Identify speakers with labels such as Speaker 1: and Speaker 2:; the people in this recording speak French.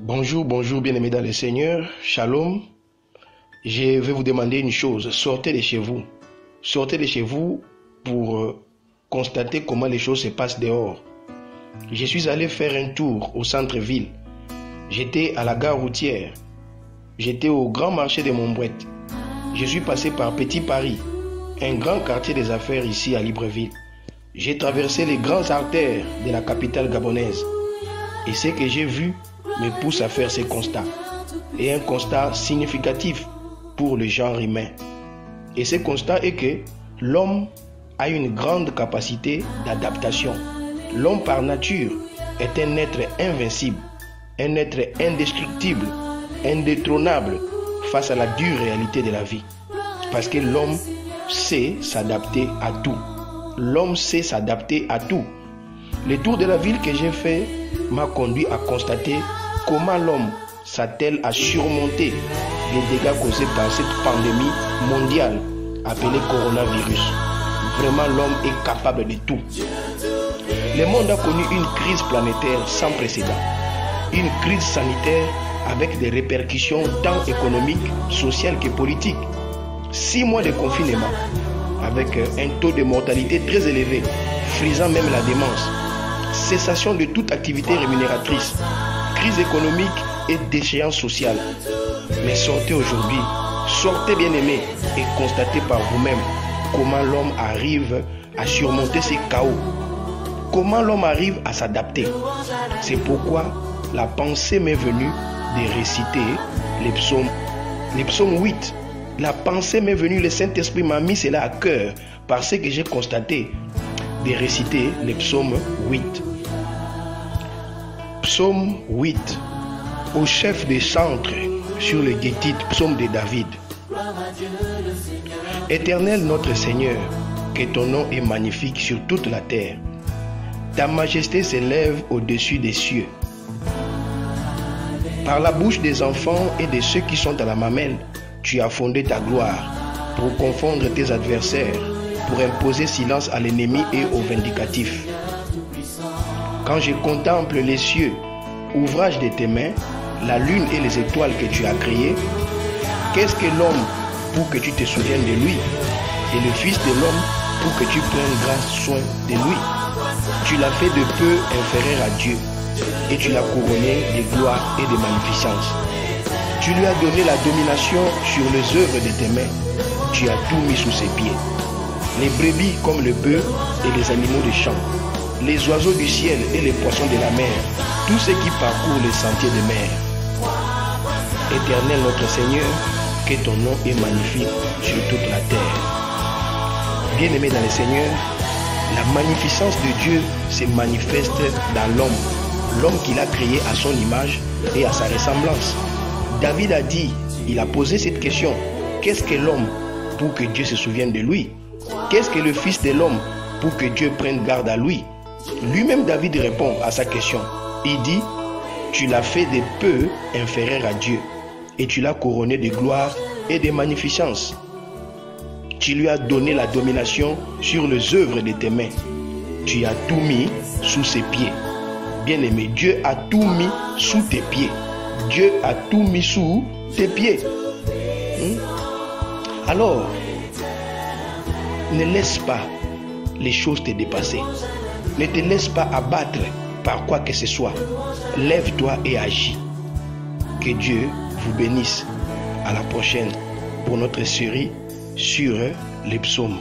Speaker 1: Bonjour, bonjour, bien-aimés dans le Seigneur. Shalom. Je vais vous demander une chose. Sortez de chez vous. Sortez de chez vous pour constater comment les choses se passent dehors. Je suis allé faire un tour au centre-ville. J'étais à la gare routière. J'étais au grand marché de Montbrette. Je suis passé par Petit Paris, un grand quartier des affaires ici à Libreville. J'ai traversé les grandes artères de la capitale gabonaise. Et ce que j'ai vu me pousse à faire ces constats. Et un constat significatif pour le genre humain. Et ce constat est que l'homme a une grande capacité d'adaptation. L'homme par nature est un être invincible, un être indestructible, indétrônable face à la dure réalité de la vie. Parce que l'homme sait s'adapter à tout. L'homme sait s'adapter à tout. Le tour de la ville que j'ai fait m'a conduit à constater comment l'homme s'attelle à surmonter les dégâts causés par cette pandémie mondiale appelée coronavirus. Vraiment, l'homme est capable de tout. Le monde a connu une crise planétaire sans précédent. Une crise sanitaire avec des répercussions tant économiques, sociales que politiques. 6 mois de confinement avec un taux de mortalité très élevé, frisant même la démence. Cessation de toute activité rémunératrice, crise économique et déchéance sociale. Mais sortez aujourd'hui, sortez bien-aimés et constatez par vous-même comment l'homme arrive à surmonter ces chaos. Comment l'homme arrive à s'adapter. C'est pourquoi la pensée m'est venue de réciter les psaumes 8. La pensée m'est venue, le Saint-Esprit m'a mis cela à cœur parce que j'ai constaté de réciter les psaumes 8. Psaume 8. Au chef des chantres sur le guétite, psaume de David. Éternel notre Seigneur, que ton nom est magnifique sur toute la terre. Ta majesté s'élève au-dessus des cieux. Par la bouche des enfants et de ceux qui sont à la mamelle, tu as fondé ta gloire pour confondre tes adversaires, pour imposer silence à l'ennemi et aux vindicatifs. Quand je contemple les cieux, ouvrage de tes mains, la lune et les étoiles que tu as créées, qu'est-ce que l'homme pour que tu te souviennes de lui, et le Fils de l'homme pour que tu prennes grand soin de lui? Tu l'as fait de peu inférieur à Dieu, et tu l'as couronné de gloire et de magnificence. Tu lui as donné la domination sur les œuvres de tes mains. Tu as tout mis sous ses pieds. Les brebis comme le bœuf et les animaux des champs, les oiseaux du ciel et les poissons de la mer, tous ceux qui parcourent les sentiers de mer. Éternel notre Seigneur, que ton nom est magnifique sur toute la terre. Bien-aimé dans le Seigneur, la magnificence de Dieu se manifeste dans l'homme, l'homme qu'il a créé à son image et à sa ressemblance. David a dit, il a posé cette question, qu'est-ce que l'homme pour que Dieu se souvienne de lui? Qu'est-ce que le Fils de l'homme pour que Dieu prenne garde à lui? Lui-même David répond à sa question. Il dit, tu l'as fait de peu inférieur à Dieu, et tu l'as couronné de gloire et de magnificence. Tu lui as donné la domination sur les œuvres de tes mains. Tu as tout mis sous ses pieds. Bien-aimé, Dieu a tout mis sous tes pieds. Dieu a tout mis sous tes pieds. Alors, ne laisse pas les choses te dépasser. Ne te laisse pas abattre par quoi que ce soit. Lève-toi et agis. Que Dieu vous bénisse. À la prochaine pour notre série sur les psaumes.